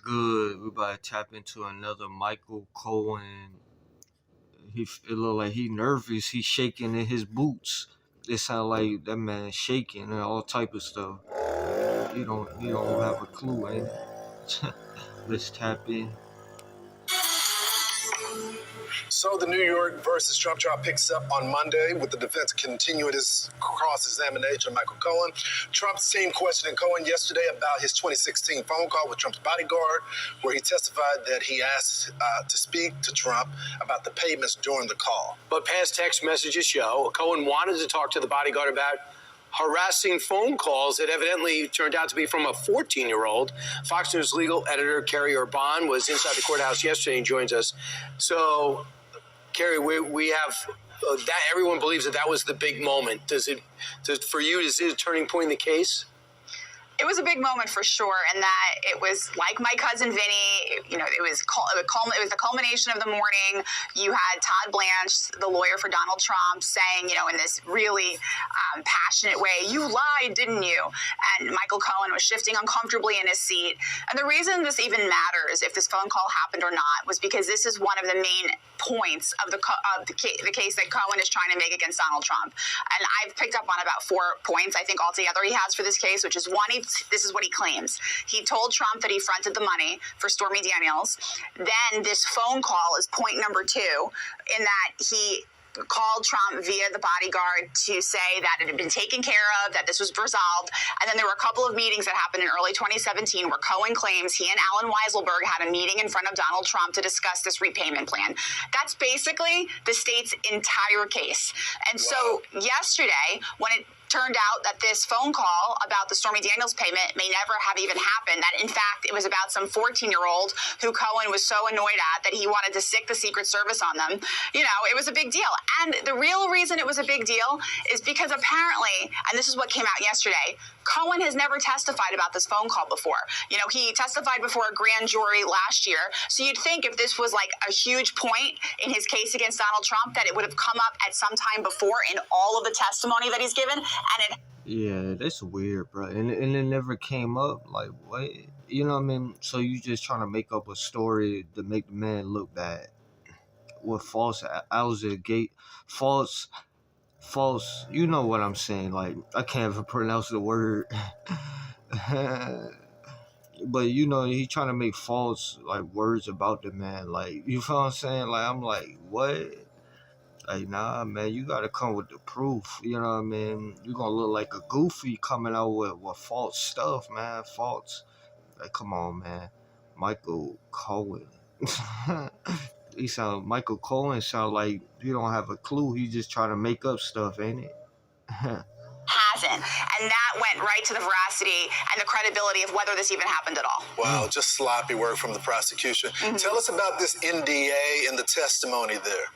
good? We about to tap into another Michael Cohen. It look like he nervous. He shaking in his boots. It sound like that man shaking and all type of stuff. He don't have a clue, ain't it? Let's tap in. So the New York versus Trump trial picks up on Monday with the defense continuing its cross-examination of Michael Cohen. Trump's team questioning Cohen yesterday about his 2016 phone call with Trump's bodyguard, where he testified that he asked to speak to Trump about the payments during the call. But past text messages show Cohen wanted to talk to the bodyguard about harassing phone calls that evidently turned out to be from a 14-year-old. Fox News legal editor Carrie Urban was inside the courthouse yesterday and joins us. So, Carrie, we have that. Everyone believes that was the big moment. For you, is it a turning point in the case? It was a big moment for sure, in that it was like my cousin Vinny. It was the culmination of the morning. You had Todd Blanche, the lawyer for Donald Trump, saying, in this really passionate way, "You lied, didn't you?" And Michael Cohen was shifting uncomfortably in his seat. And the reason this even matters, if this phone call happened or not, was because this is one of the main points of the case that Cohen is trying to make against Donald Trump. And I've picked up on about 4 points, I think, altogether he has for this case, which is one, this is what he claims. He told Trump that he fronted the money for Stormy Daniels. Then this phone call is point number 2, in that he called Trump via the bodyguard to say that it had been taken care of, that this was resolved. And then there were a couple of meetings that happened in early 2017 where Cohen claims he and Alan Weiselberg had a meeting in front of Donald Trump to discuss this repayment plan. That's basically the state's entire case. And so yesterday, when it turned out that this phone call about the Stormy Daniels payment may never have even happened, that in fact it was about some 14-year-old who Cohen was so annoyed at that he wanted to sic the Secret Service on them. It was a big deal. And the real reason it was a big deal is because apparently, and this is what came out yesterday, Cohen has never testified about this phone call before. He testified before a grand jury last year. So you'd think if this was like a huge point in his case against Donald Trump, that it would have come up at some time before in all of the testimony that he's given. Yeah, that's weird, bro. And it never came up. Like, what? You know what I mean? So you just trying to make up a story to make the man look bad with false false. You know what I'm saying? Like, I can't even pronounce the word. But he trying to make false words about the man. Like, you feel what I'm saying? Like, I'm like, what? Like, nah, man, you gotta come with the proof. You know what I mean? You gonna look like a goofy coming out with false stuff, man. False. Like, come on, man. Michael Cohen. Michael Cohen sound like he don't have a clue. He just trying to make up stuff, ain't it? Hasn't. And that went right to the veracity and the credibility of whether this even happened at all. Wow, just sloppy work from the prosecution. Mm-hmm. Tell us about this NDA and the testimony there.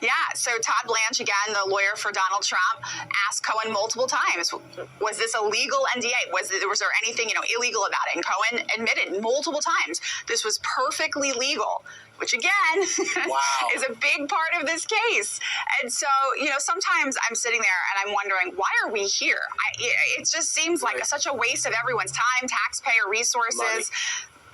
Yeah, so Todd Blanche, again, the lawyer for Donald Trump, asked Cohen multiple times, was this a legal NDA? Was there anything, illegal about it? And Cohen admitted multiple times this was perfectly legal, which again is a big part of this case. And so, sometimes I'm sitting there and I'm wondering, why are we here? It just seems like such a waste of everyone's time, taxpayer resources.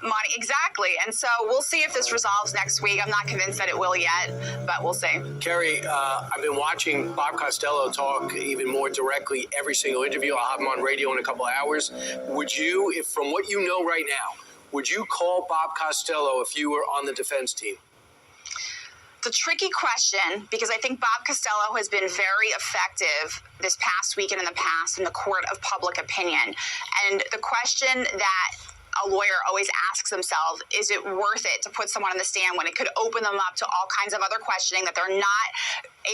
Money, exactly. And so we'll see if this resolves next week. I'm not convinced that it will yet, but we'll see. Carrie, I've been watching Bob Costello talk even more directly every single interview. I'll have him on radio in a couple of hours. Would you, from what you know right now, would you call Bob Costello if you were on the defense team? It's a tricky question, because I think Bob Costello has been very effective this past week and in the past in the court of public opinion. And the question that a lawyer always asks themselves, is it worth it to put someone on the stand when it could open them up to all kinds of other questioning that they're not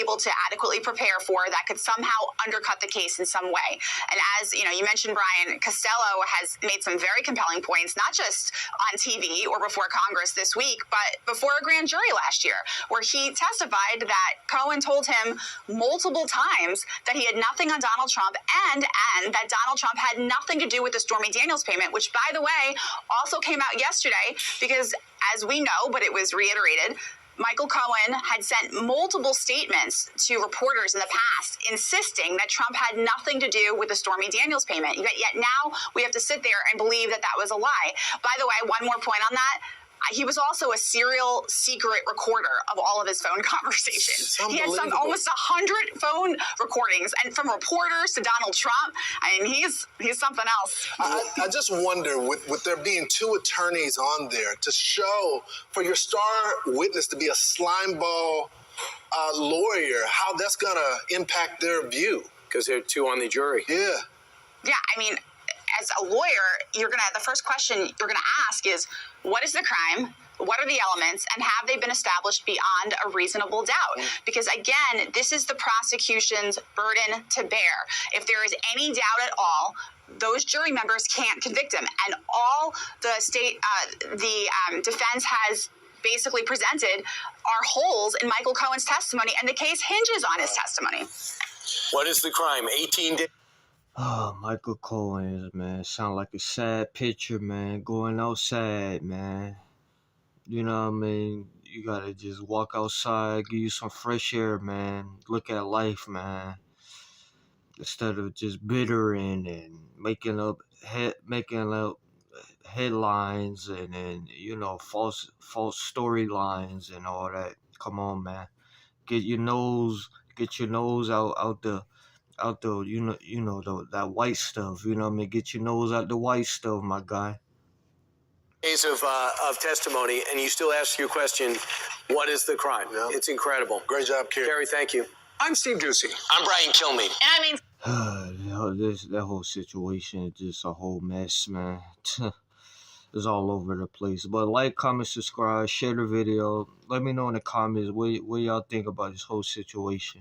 able to adequately prepare for, that could somehow undercut the case in some way? And as you mentioned, Brian, Costello has made some very compelling points, not just on TV or before Congress this week, but before a grand jury last year, where he testified that Cohen told him multiple times that he had nothing on Donald Trump and that Donald Trump had nothing to do with the Stormy Daniels payment, which, by the way, also came out yesterday because, as we know, but it was reiterated, Michael Cohen had sent multiple statements to reporters in the past insisting that Trump had nothing to do with the Stormy Daniels payment. Yet now we have to sit there and believe that that was a lie. By the way, one more point on that. He was also a serial secret recorder of all of his phone conversations. He had almost 100 phone recordings, and from reporters to Donald Trump. I mean, he's something else. I just wonder, with there being two attorneys on there, to show for your star witness to be a slimeball lawyer, how that's going to impact their view. Because there are two on the jury. Yeah. Yeah, I mean, as a lawyer, the first question you're gonna ask is, what is the crime? What are the elements? And have they been established beyond a reasonable doubt? Because again, this is the prosecution's burden to bear. If there is any doubt at all, those jury members can't convict him. And all the defense has basically presented are holes in Michael Cohen's testimony, and the case hinges on his testimony. What is the crime? 18 days. Oh, Michael Cohen, man, sound like a sad picture, man. Going outside, man. You know what I mean? You gotta just walk outside, give you some fresh air, man. Look at life, man. Instead of just bittering and making up headlines and false storylines and all that. Come on, man. Get your nose out the that white stuff, you know what I mean? Get your nose out the white stuff, my guy. Days of testimony, and you still ask your question, what is the crime? Yeah. It's incredible. Great job, Kerry. Kerry, thank you. I'm Steve Ducey. I'm Brian Kilmeade. And I mean, That whole situation is just a whole mess, man. It's all over the place. But like, comment, subscribe, share the video. Let me know in the comments what y'all think about this whole situation.